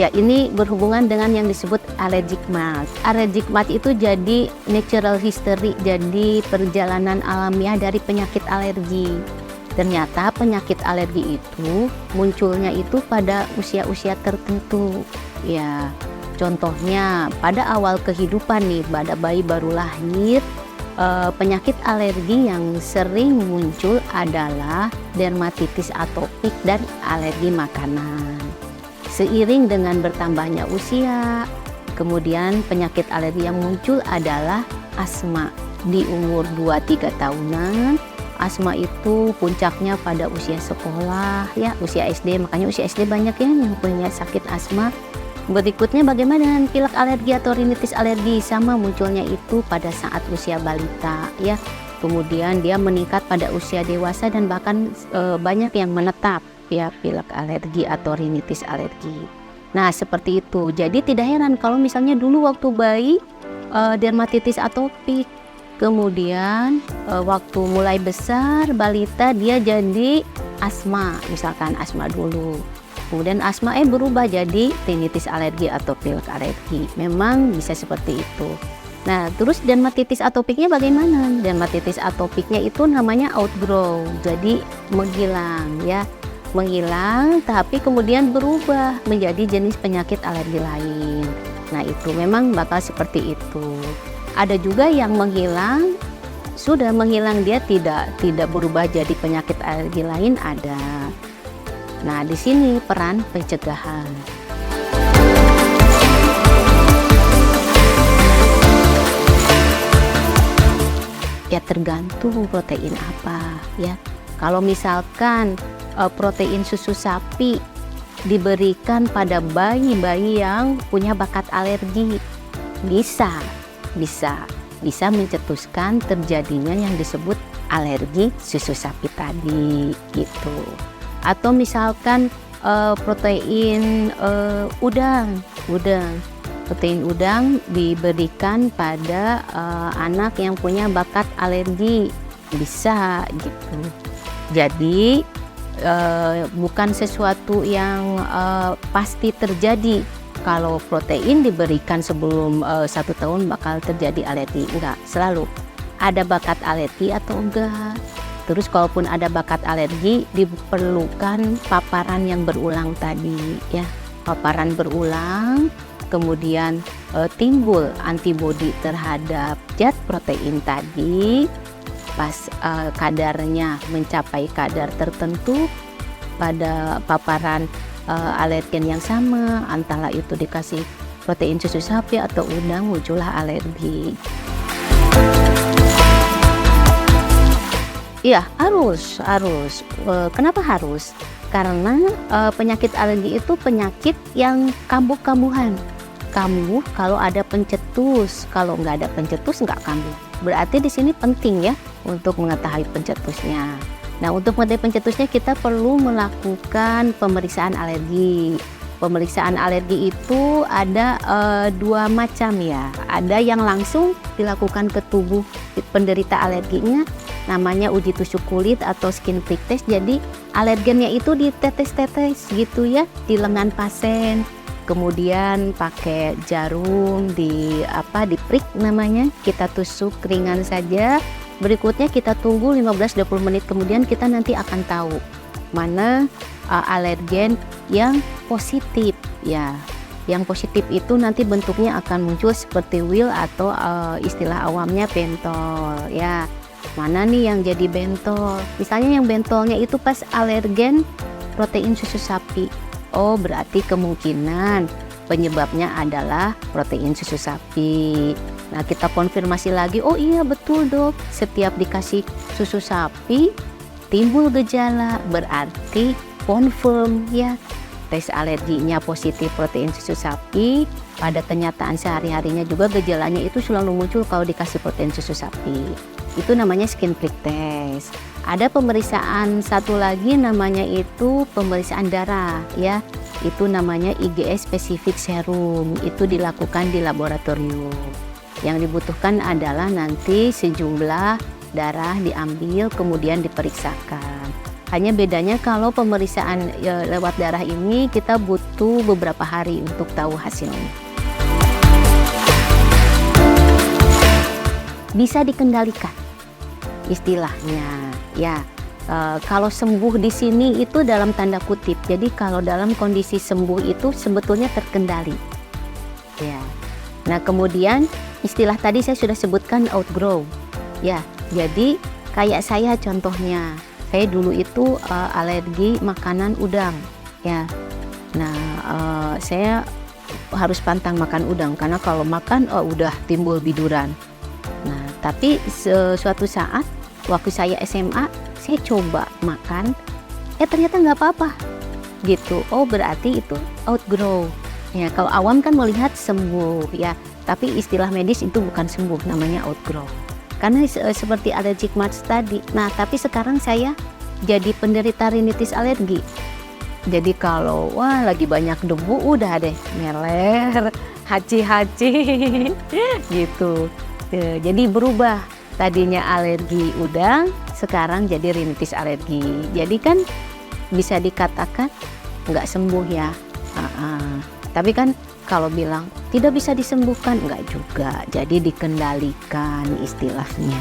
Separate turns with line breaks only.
Ya, ini berhubungan dengan yang disebut allergic malt. Allergic malt itu jadi natural history, jadi perjalanan alamiah dari penyakit alergi. Ternyata penyakit alergi itu munculnya itu pada usia-usia tertentu. Ya, contohnya pada awal kehidupan nih, pada bayi baru lahir, penyakit alergi yang sering muncul adalah dermatitis atopik dan alergi makanan. Seiring dengan bertambahnya usia, kemudian penyakit alergi yang muncul adalah asma. Di umur 2-3 tahunan, asma itu puncaknya pada usia sekolah, ya, usia SD. Makanya usia SD banyak ya yang punya sakit asma. Berikutnya bagaimana dengan pilek alergi atau rinitis alergi? Sama, munculnya itu pada saat usia balita, ya. Kemudian dia meningkat pada usia dewasa dan bahkan banyak yang menetap, ya, pilek alergi atau rinitis alergi. Nah, seperti itu. Jadi tidak heran kalau misalnya dulu waktu bayi dermatitis atopik, kemudian waktu mulai besar balita dia jadi asma, misalkan asma dulu. Kemudian asma berubah jadi rinitis alergi atau pilek alergi. Memang bisa seperti itu. Nah, terus dermatitis atopiknya bagaimana? Dermatitis atopiknya itu namanya outgrow, jadi menghilang, ya. Menghilang tapi kemudian berubah menjadi jenis penyakit alergi lain. Nah, itu memang bakal seperti itu. Ada juga yang menghilang, sudah menghilang dia tidak berubah jadi penyakit alergi lain, ada. Nah, di sini peran pencegahan. Ya, tergantung protein apa, ya. Kalau misalkan protein susu sapi diberikan pada bayi-bayi yang punya bakat alergi, bisa mencetuskan terjadinya yang disebut alergi susu sapi tadi, gitu. Atau misalkan protein udang diberikan pada anak yang punya bakat alergi, bisa gitu. Jadi bukan sesuatu yang pasti terjadi. Kalau protein diberikan sebelum 1 tahun bakal terjadi alergi, enggak selalu. Ada bakat alergi atau enggak. Terus kalaupun ada bakat alergi diperlukan paparan yang berulang tadi, ya. Paparan berulang, kemudian timbul antibodi terhadap zat protein tadi. Pas kadarnya mencapai kadar tertentu pada paparan alergen yang sama, antara itu dikasih protein susu sapi atau udang, muncullah alergi. Iya, harus. Kenapa harus? Karena penyakit alergi itu penyakit yang kambuh-kambuhan. Kambuh kalau ada pencetus, kalau nggak ada pencetus nggak kambuh. Berarti di sini penting ya untuk mengetahui pencetusnya. Nah, untuk mengetahui pencetusnya kita perlu melakukan pemeriksaan alergi. Pemeriksaan alergi itu ada 2 macam ya. Ada yang langsung dilakukan ke tubuh penderita alerginya, namanya uji tusuk kulit atau skin prick test. Jadi alergennya itu ditetes-tetes gitu ya di lengan pasien. Kemudian pakai jarum di prick namanya, kita tusuk ringan saja. Berikutnya kita tunggu 15-20 menit kemudian kita nanti akan tahu mana alergen yang positif, ya. Yang positif itu nanti bentuknya akan muncul seperti wheal atau istilah awamnya bentol, ya. Mana nih yang jadi bentol? Misalnya yang bentolnya itu pas alergen protein susu sapi. Oh, berarti kemungkinan penyebabnya adalah protein susu sapi. Nah, kita konfirmasi lagi, oh iya betul dok, setiap dikasih susu sapi timbul gejala, berarti confirm ya tes alerginya positif protein susu sapi. Pada kenyataan sehari-harinya juga gejalanya itu selalu muncul kalau dikasih protein susu sapi. Itu namanya skin prick test. Ada pemeriksaan satu lagi namanya itu pemeriksaan darah ya. Itu namanya IgE specific serum. Itu dilakukan di laboratorium. Yang dibutuhkan adalah nanti sejumlah darah diambil kemudian diperiksakan. Hanya bedanya kalau pemeriksaan lewat darah ini kita butuh beberapa hari untuk tahu hasilnya. Bisa dikendalikan istilahnya, ya. Kalau sembuh di sini itu dalam tanda kutip. Jadi kalau dalam kondisi sembuh itu sebetulnya terkendali. Ya. Nah, kemudian istilah tadi saya sudah sebutkan outgrow. Ya, jadi kayak saya contohnya. Saya dulu itu alergi makanan udang, ya. Nah, saya harus pantang makan udang karena kalau makan udah timbul biduran. Nah, tapi suatu saat waktu saya SMA, saya coba makan, ternyata nggak apa-apa, gitu. Oh, berarti itu outgrow. Ya, kalau awam kan melihat sembuh, ya. Tapi istilah medis itu bukan sembuh, namanya outgrow. Karena seperti allergic march tadi. Nah, tapi sekarang saya jadi penderita rinitis alergi. Jadi kalau lagi banyak debu udah deh meler, haci-haci, gitu. Jadi berubah, tadinya alergi udang, sekarang jadi rinitis alergi. Jadi kan bisa dikatakan nggak sembuh ya. Tapi kan kalau bilang tidak bisa disembuhkan, nggak juga. Jadi dikendalikan istilahnya.